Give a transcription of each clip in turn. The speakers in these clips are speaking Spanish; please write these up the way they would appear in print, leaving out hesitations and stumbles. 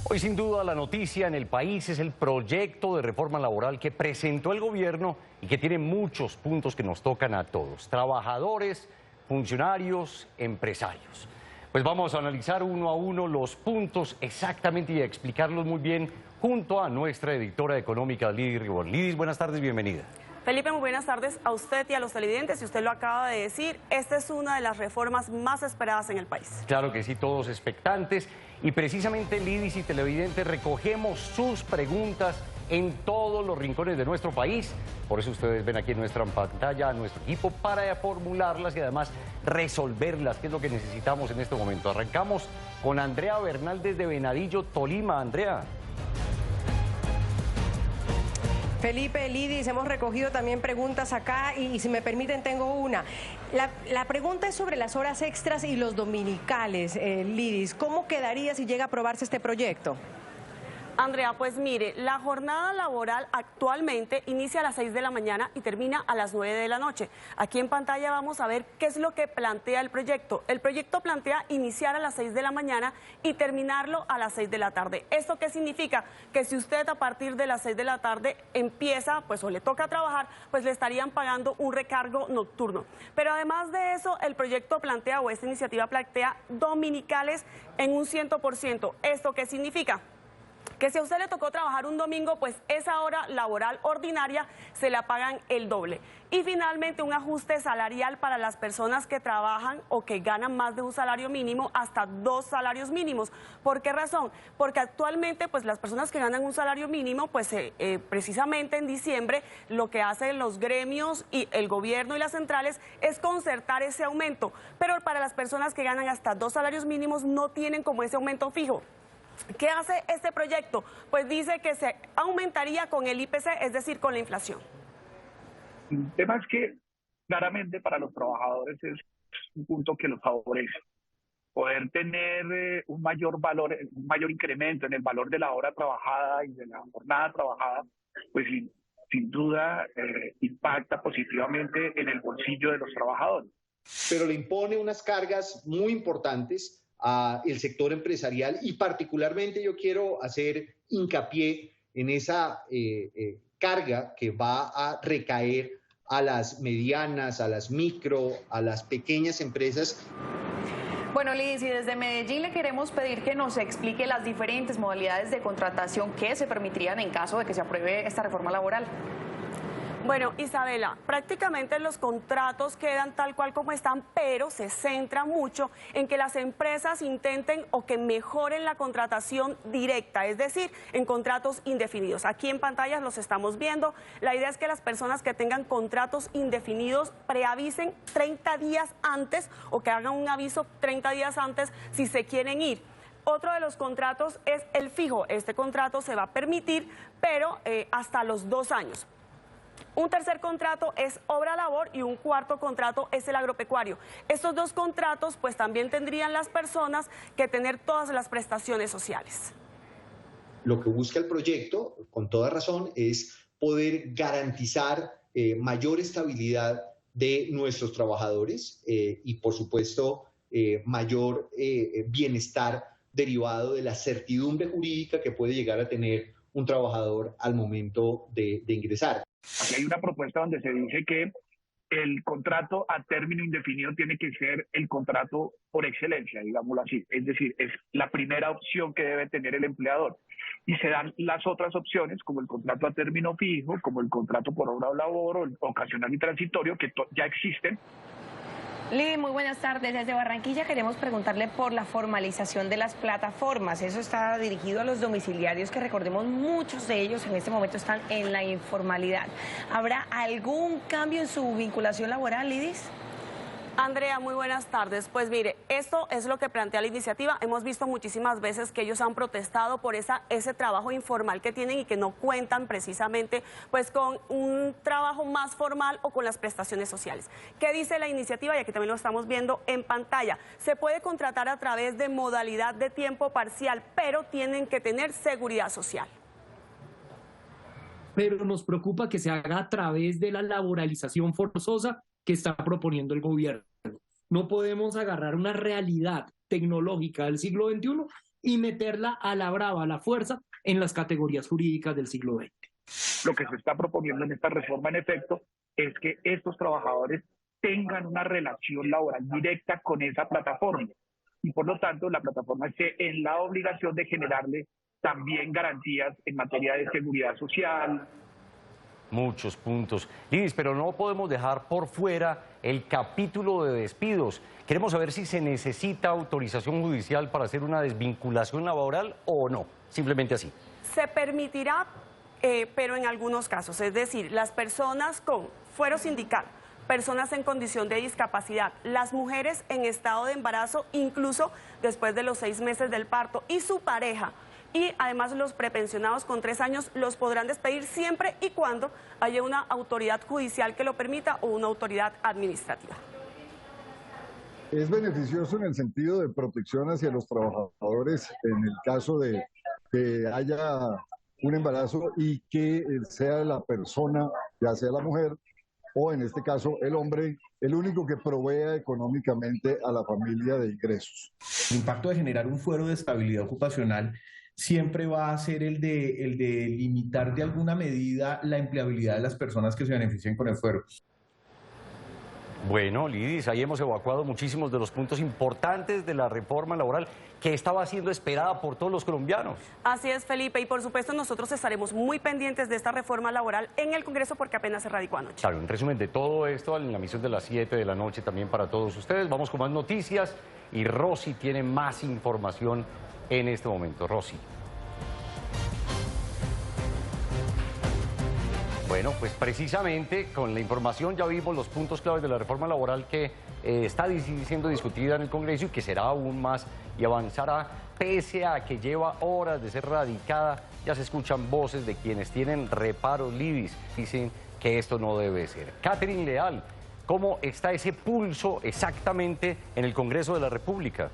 Hoy sin duda la noticia en el país es el proyecto de reforma laboral que presentó el gobierno y que tiene muchos puntos que nos tocan a todos, trabajadores, funcionarios, empresarios. Pues vamos a analizar uno a uno los puntos exactamente y a explicarlos muy bien junto a nuestra editora económica Lidis Ribón. Lidis, buenas tardes, bienvenida. Felipe, muy buenas tardes a usted y a los televidentes. Y usted lo acaba de decir, esta es una de las reformas más esperadas en el país. Claro que sí, todos expectantes. Y precisamente Lidis y televidentes recogemos sus preguntas en todos los rincones de nuestro país. Por eso ustedes ven aquí en nuestra pantalla a nuestro equipo para formularlas y además resolverlas, que es lo que necesitamos en este momento. Arrancamos con Andrea Bernal desde Venadillo, Tolima. Andrea. Felipe, Lidis, hemos recogido también preguntas acá y si me permiten tengo una. La pregunta es sobre las horas extras y los dominicales, Lidis. ¿Cómo quedaría si llega a aprobarse este proyecto? Andrea, pues mire, la jornada laboral actualmente inicia a las 6 de la mañana y termina a las 9 de la noche. Aquí en pantalla vamos a ver qué es lo que plantea el proyecto. El proyecto plantea iniciar a las 6 de la mañana y terminarlo a las 6 de la tarde. ¿Esto qué significa? Que si usted a partir de las 6 de la tarde empieza, pues o le toca trabajar, pues le estarían pagando un recargo nocturno. Pero además de eso, el proyecto plantea, o esta iniciativa plantea, dominicales en un 100%. ¿Esto qué significa? Que si a usted le tocó trabajar un domingo, pues esa hora laboral ordinaria se la pagan el doble. Y finalmente un ajuste salarial para las personas que trabajan o que ganan más de un salario mínimo, hasta 2 salarios mínimos. ¿Por qué razón? Porque actualmente pues las personas que ganan un salario mínimo, pues precisamente en diciembre lo que hacen los gremios y el gobierno y las centrales es concertar ese aumento. Pero para las personas que ganan hasta 2 salarios mínimos no tienen como ese aumento fijo. ¿Qué hace este proyecto? Pues dice que se aumentaría con el IPC, es decir, con la inflación. El tema es que claramente para los trabajadores es un punto que los favorece. Poder tener un mayor valor, un mayor incremento en el valor de la hora trabajada y de la jornada trabajada, pues sin duda impacta positivamente en el bolsillo de los trabajadores. Pero le impone unas cargas muy importantes al sector empresarial y particularmente yo quiero hacer hincapié en esa carga que va a recaer a las medianas, a las micro, a las pequeñas empresas. Bueno, Lidis, y desde Medellín le queremos pedir que nos explique las diferentes modalidades de contratación que se permitirían en caso de que se apruebe esta reforma laboral. Bueno, Isabela, prácticamente los contratos quedan tal cual como están, pero se centra mucho en que las empresas intenten o que mejoren la contratación directa, es decir, en contratos indefinidos. Aquí en pantallas los estamos viendo. La idea es que las personas que tengan contratos indefinidos preavisen 30 días antes o que hagan un aviso 30 días antes si se quieren ir. Otro de los contratos es el fijo. Este contrato se va a permitir, pero hasta los 2 años. Un tercer contrato es obra-labor y un cuarto contrato es el agropecuario. Estos 2 contratos pues también tendrían las personas que tener todas las prestaciones sociales. Lo que busca el proyecto, con toda razón, es poder garantizar mayor estabilidad de nuestros trabajadores y por supuesto mayor bienestar derivado de la certidumbre jurídica que puede llegar a tener un trabajador al momento de ingresar. Aquí hay una propuesta donde se dice que el contrato a término indefinido tiene que ser el contrato por excelencia, digámoslo así. Es decir, es la primera opción que debe tener el empleador. Y se dan las otras opciones, como el contrato a término fijo, como el contrato por obra o labor, o el ocasional y transitorio, que ya existen. Lidis, muy buenas tardes. Desde Barranquilla queremos preguntarle por la formalización de las plataformas. Eso está dirigido a los domiciliarios, que recordemos muchos de ellos en este momento están en la informalidad. ¿Habrá algún cambio en su vinculación laboral, Lidis? Andrea, muy buenas tardes. Pues mire, esto es lo que plantea la iniciativa. Hemos visto muchísimas veces que ellos han protestado por ese trabajo informal que tienen y que no cuentan precisamente pues con un trabajo más formal o con las prestaciones sociales. ¿Qué dice la iniciativa? Y aquí también lo estamos viendo en pantalla. Se puede contratar a través de modalidad de tiempo parcial, pero tienen que tener seguridad social. Pero nos preocupa que se haga a través de la laboralización forzosa que está proponiendo el gobierno. No podemos agarrar una realidad tecnológica del siglo XXI y meterla a la brava, a la fuerza, en las categorías jurídicas del siglo XX. Lo que se está proponiendo en esta reforma, en efecto, es que estos trabajadores tengan una relación laboral directa con esa plataforma y por lo tanto la plataforma esté en la obligación de generarle también garantías en materia de seguridad social. Muchos puntos. Lidis, pero no podemos dejar por fuera el capítulo de despidos. Queremos saber si se necesita autorización judicial para hacer una desvinculación laboral o no, simplemente así. Se permitirá, pero en algunos casos, es decir, las personas con fuero sindical, personas en condición de discapacidad, las mujeres en estado de embarazo, incluso después de los 6 meses del parto, y su pareja. Y además los prepensionados con 3 años los podrán despedir siempre y cuando haya una autoridad judicial que lo permita o una autoridad administrativa. Es beneficioso en el sentido de protección hacia los trabajadores en el caso de que haya un embarazo y que sea la persona, ya sea la mujer o en este caso el hombre, el único que provea económicamente a la familia de ingresos. El impacto de generar un fuero de estabilidad ocupacional siempre va a ser el de limitar de alguna medida la empleabilidad de las personas que se beneficien con el fuero. Bueno, Lidis, ahí hemos evacuado muchísimos de los puntos importantes de la reforma laboral que estaba siendo esperada por todos los colombianos. Así es, Felipe, y por supuesto nosotros estaremos muy pendientes de esta reforma laboral en el Congreso porque apenas se radicó anoche. Claro, un resumen de todo esto en la emisión de las 7 de la noche también para todos ustedes. Vamos con más noticias y Rosy tiene más información en este momento. Rosy. Bueno, pues precisamente con la información ya vimos los puntos claves de la reforma laboral que está siendo discutida en el Congreso y que será aún más y avanzará pese a que lleva horas de ser radicada. Ya se escuchan voces de quienes tienen reparos, Lidis, dicen que esto no debe ser. Catherine Leal, ¿cómo está ese pulso exactamente en el Congreso de la República?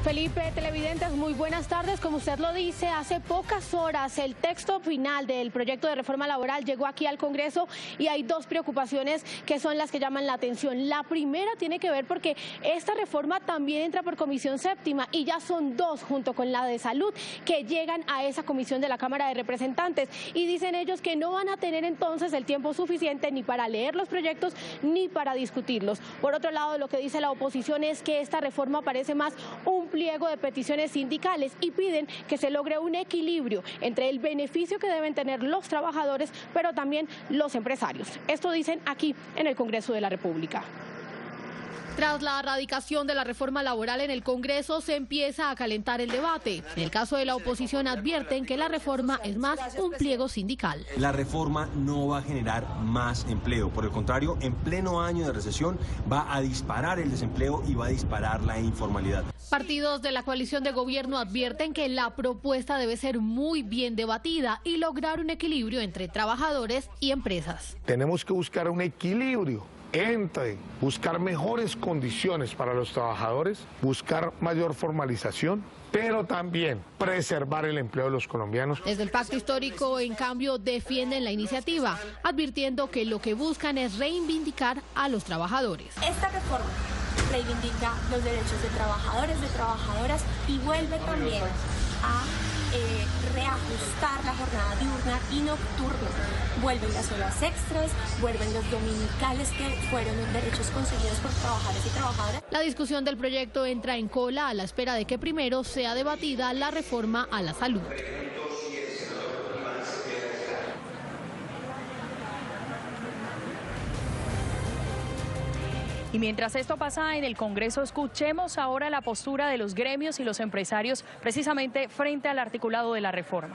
Felipe, televidentes, muy buenas tardes. Como usted lo dice, hace pocas horas el texto final del proyecto de reforma laboral llegó aquí al Congreso y hay 2 preocupaciones que son las que llaman la atención. La primera tiene que ver porque esta reforma también entra por Comisión Séptima y ya son 2 junto con la de Salud que llegan a esa comisión de la Cámara de Representantes y dicen ellos que no van a tener entonces el tiempo suficiente ni para leer los proyectos ni para discutirlos. Por otro lado, lo que dice la oposición es que esta reforma parece más un pliego de peticiones sindicales y piden que se logre un equilibrio entre el beneficio que deben tener los trabajadores, pero también los empresarios. Esto dicen aquí en el Congreso de la República. Tras la radicación de la reforma laboral en el Congreso, se empieza a calentar el debate. En el caso de la oposición advierten que la reforma es más un pliego sindical. La reforma no va a generar más empleo. Por el contrario, en pleno año de recesión va a disparar el desempleo y va a disparar la informalidad. Partidos de la coalición de gobierno advierten que la propuesta debe ser muy bien debatida y lograr un equilibrio entre trabajadores y empresas. Tenemos que buscar un equilibrio entre buscar mejores condiciones para los trabajadores, buscar mayor formalización, pero también preservar el empleo de los colombianos. Desde el Pacto Histórico, en cambio, defienden la iniciativa, advirtiendo que lo que buscan es reivindicar a los trabajadores. Esta reforma reivindica los derechos de trabajadores, de trabajadoras y vuelve también a reajustar la jornada diurna y nocturna. Vuelven las horas extras, vuelven los dominicales que fueron los derechos conseguidos por trabajadores y trabajadoras. La discusión del proyecto entra en cola a la espera de que primero sea debatida la reforma a la salud. Y mientras esto pasa en el Congreso, escuchemos ahora la postura de los gremios y los empresarios precisamente frente al articulado de la reforma.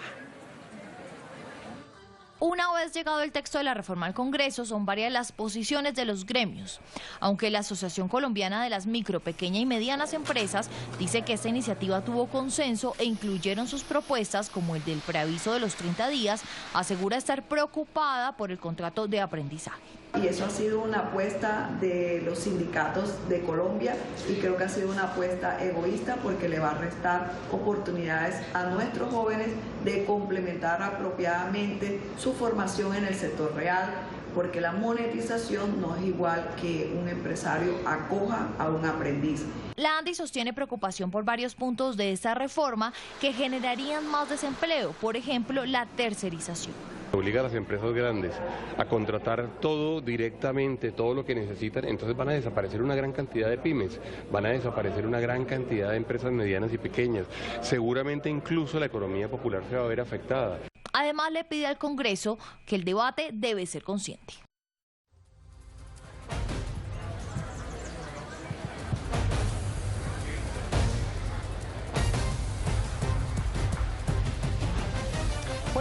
Una vez llegado el texto de la reforma al Congreso, son varias las posiciones de los gremios. Aunque la Asociación Colombiana de las Micro, Pequeña y Medianas Empresas dice que esta iniciativa tuvo consenso e incluyeron sus propuestas, como el del preaviso de los 30 días, asegura estar preocupada por el contrato de aprendizaje. Y eso ha sido una apuesta de los sindicatos de Colombia y creo que ha sido una apuesta egoísta porque le va a restar oportunidades a nuestros jóvenes de complementar apropiadamente su formación en el sector real, porque la monetización no es igual que un empresario acoja a un aprendiz. La ANDI sostiene preocupación por varios puntos de esta reforma que generarían más desempleo, por ejemplo, la tercerización. Obliga a las empresas grandes a contratar todo directamente, todo lo que necesitan, entonces van a desaparecer una gran cantidad de pymes, van a desaparecer una gran cantidad de empresas medianas y pequeñas. Seguramente incluso la economía popular se va a ver afectada. Además, le pide al Congreso que el debate debe ser consciente.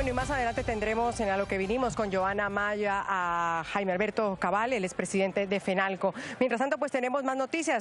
Bueno, y más adelante tendremos en A lo que vinimos con Joana Amaya a Jaime Alberto Cabal, el expresidente de FENALCO. Mientras tanto, pues tenemos más noticias.